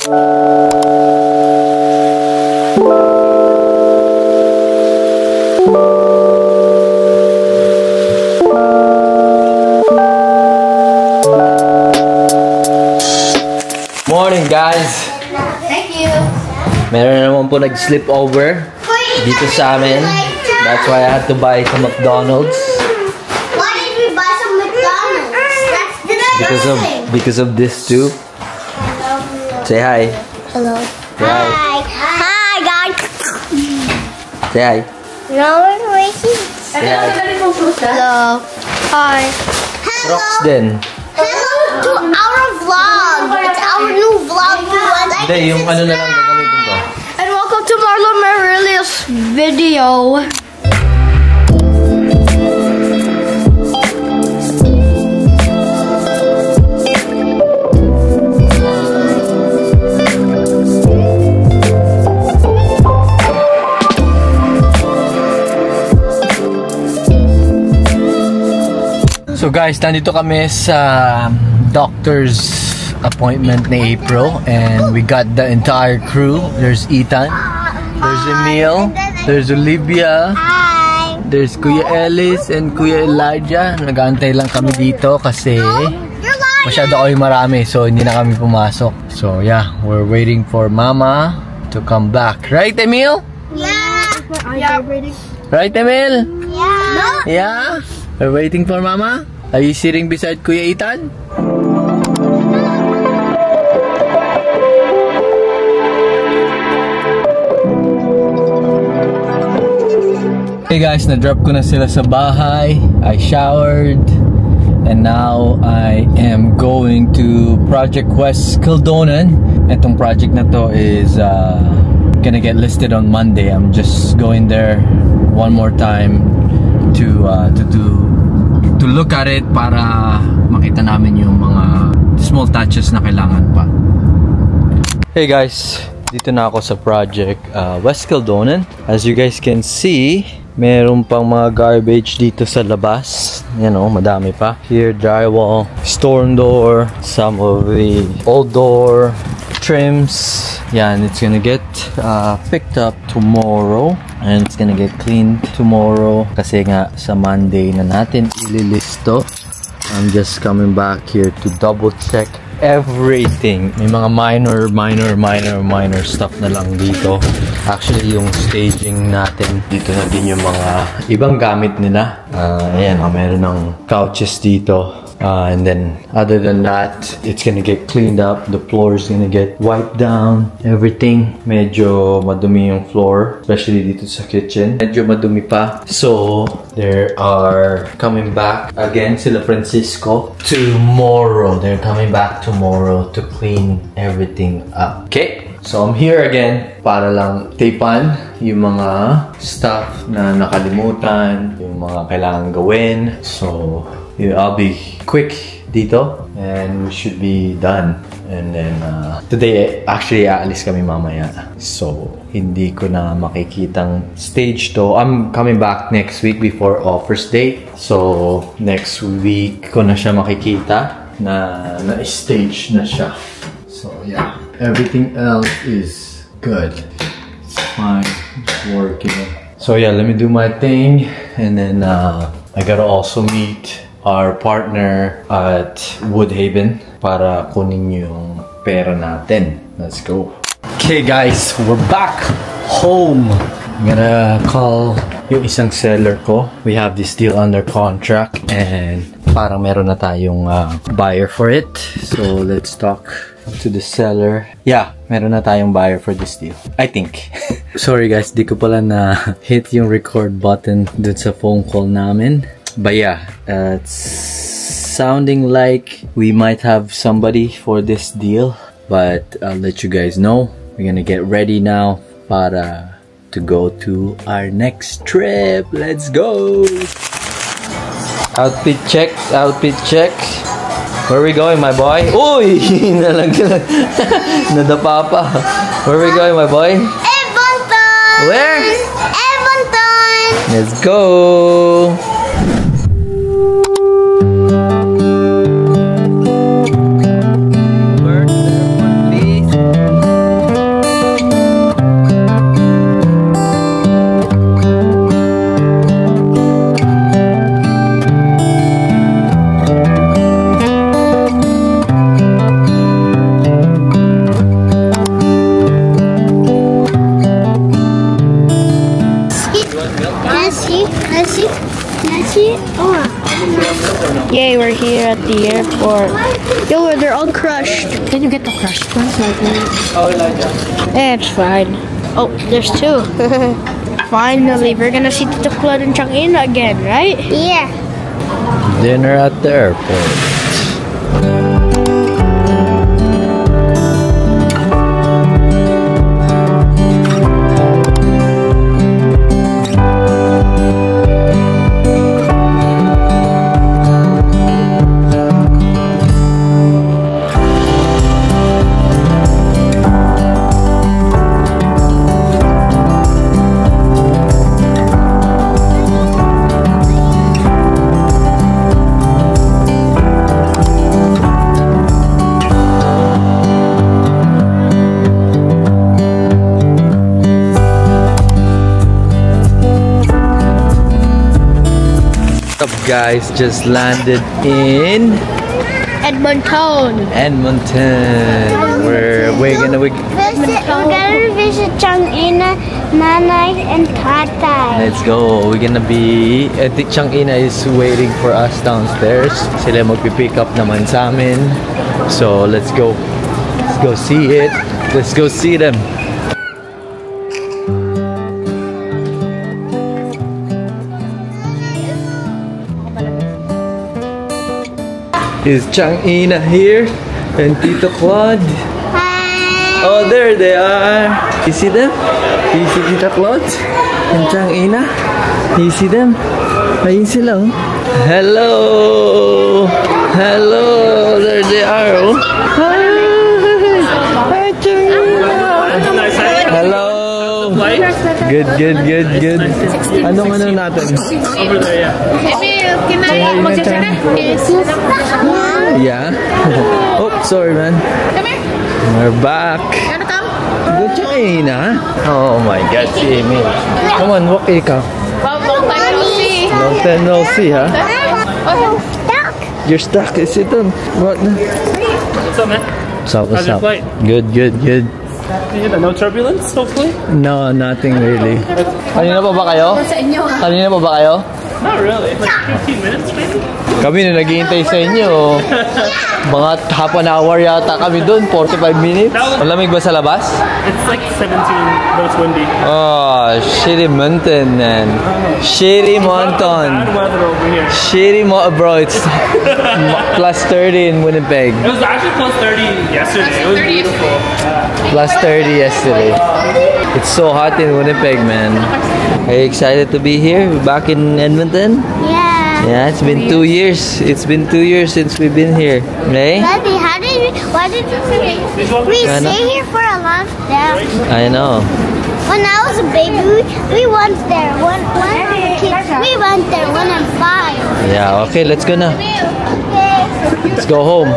Morning, guys! Thank you! Meron naman po nag-slip over dito sa amin. That's why I had to buy some McDonald's. Why did we buy some McDonald's? That's disgusting! Because of this too. Say hi. Hello. Say hi. Hi. Hi, guys. Say hi. No, we're waiting. Say hi. Hello. Hi. Crocs din. Hello to our vlog. It's our new vlog. Hindi, yung ano na lang gagamitin ko. And welcome to Marlon Marilius video. So guys, nandito kami sa doctor's appointment ni April and we got the entire crew. There's Ethan, there's Emil, there's Olivia, there's Kuya Ellis and Kuya Elijah. Nag-aantay lang kami dito kasi masyado kami marami so hindi na kami pumasok. So yeah, we're waiting for Mama to come back. Right, Emil? Yeah. Right, Emil? Yeah. Yeah? We're waiting for Mama? Are you sitting beside Kuya Ethan? Hey guys, na-drop ko na sila sa bahay. I showered. And now I am going to Project West Kildonan. Itong project na to is gonna get listed on Monday. I'm just going there one more time to look at it para makita namin yung mga small touches na kailangan pa. Hey guys, dito na ako sa Project West Kildonan. As you guys can see, meron pang mga garbage dito sa labas. Yan o, madami pa. Here, drywall, storm door, some of the old door trims. Yan, it's gonna get picked up tomorrow and it's gonna get cleaned tomorrow kasi nga sa Monday na natin ililisto. I'm just coming back here to double check everything. May mga minor stuff na lang dito. Actually, yung staging natin, dito na din yung mga ibang gamit nila. Ayan, meron ng couches dito. And then, other than that, it's gonna get cleaned up. The floor is gonna get wiped down. Everything. Medyo madumi yung floor. Especially dito sa kitchen. Medyo madumi pa. So, they are coming back again sila Francisco tomorrow. They're coming back tomorrow to clean everything up. Okay? So, I'm here again para lang tapan yung mga stuff na nakalimutan, yung mga kailangan gawin. So, I'll be quick dito and we should be done. And then, today, actually, aalis kami mamaya. So, hindi ko na makikitang stage to. I'm coming back next week before Offers Day. So, next week ko na siya makikita na stage na siya. So, yeah. Everything else is good. It's fine. It's working. So, yeah, let me do my thing. And then, I gotta also meet our partner at Woodhaven para kunin yung pera natin. Let's go. Okay guys, we're back home. I'm gonna call yung isang seller ko. We have this deal under contract and parang meron na tayong buyer for it. So let's talk to the seller. Yeah, meron na tayong buyer for this deal. I think. Sorry guys, di ko pala na hit yung record button dun sa phone call namin. But yeah, it's sounding like we might have somebody for this deal. But I'll let you guys know. We're gonna get ready now para to go to our next trip. Let's go! Outfit check, outfit check. Where are we going, my boy? Uy! Nadapa pa. Where are we going, my boy? Edmonton! Where? Edmonton! Let's go! Birds there, please. Yay, we're here at the airport. Yo, they're all crushed. Can you get the crushed ones? Oh, Elijah. It's fine. Oh, there's two. Finally, we're gonna see Tito Claude and Changina again, right? Yeah. Dinner at the airport. What's up, guys? Just landed in Edmonton. We're gonna We're gonna visit Changina, Nanay, and Tatay. let's go. We're gonna be, I think Changina is waiting for us downstairs. Sila magpipick up naman sa amin. So let's go. Let's go see it. Let's go see them. Is Changina here? And Tito Claude? Hi. Oh, there they are. You see them? You see Tito Claude? And Changina? You see them? Ayun sila, oh. Hello! Hello! There they are, oh. Hi! Hi, Changina! Hello! Good. Anong natin? Over there, yeah. Yeah. Oh, sorry, man. Come here. We're back. Wanna come? Good Changina. Oh my God, see me. Come on, walk ikaw. Wow, long time no see. Long time no see, ha? Oh, stuck. You're stuck. Is it on? What na? What's up, man? What's How's your up? flight? Good. No turbulence, hopefully? No, nothing really. Kanina pa ba kayo? Kanina pa ba kayo? Not really. Like 15 minutes, maybe? Kami na naghihintay sa inyo. Mga half an hour yata kami doon. 45 minutes. Malamig ba sa labas? It's like 17, but it's windy. Oh, shitty mountain, man. Shitty mountain. Bad weather over here. Shitty bro, it's plus 30 in Winnipeg. It was actually plus 30 yesterday. It was beautiful. Plus 30 yesterday. It's so hot in Winnipeg, man. Are you excited to be here? We're back in Edmonton? Yeah. Yeah, it's been 2 years. It's been 2 years since we've been here. Eh? Daddy, why did we stay here for a long time? I know. When I was a baby, we went there. When we went there when I'm 5. Yeah, okay, let's go now. Okay. Let's go home.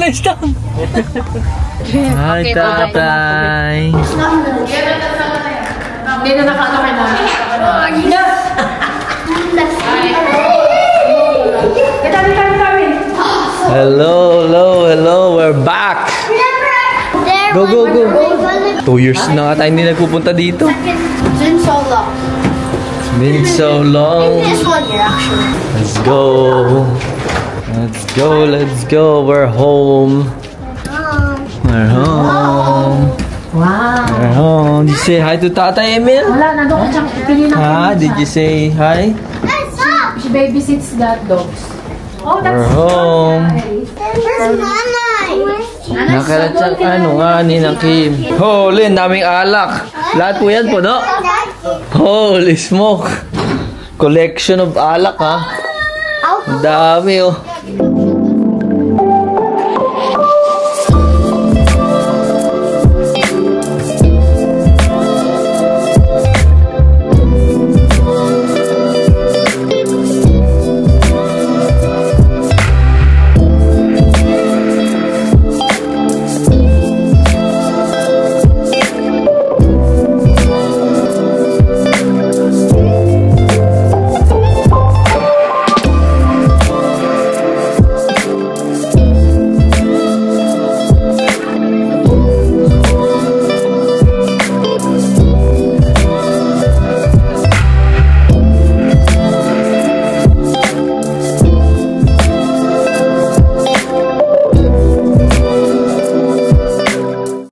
Nice down. Hi, Tatay. Hindi na nakaano kay Mami. Hello. We're back. Go. 2 years na nga tayo hindi nagpupunta dito. It's been so long. It's been so long. This one year, actually. Let's go. We're home. We're home. Wow. We're home. Did you say hi to Tatay Emil? Wala, nandun ko siyang pili na. Ha? Did you say hi? She babysits that dogs. Oh, We're home. Where's Nanay? Nakaratsang nga ni Kim. Holy, daming alak. Lahat po yan, puno. Holy smoke. Collection of alak, ha? Ang dami, oh.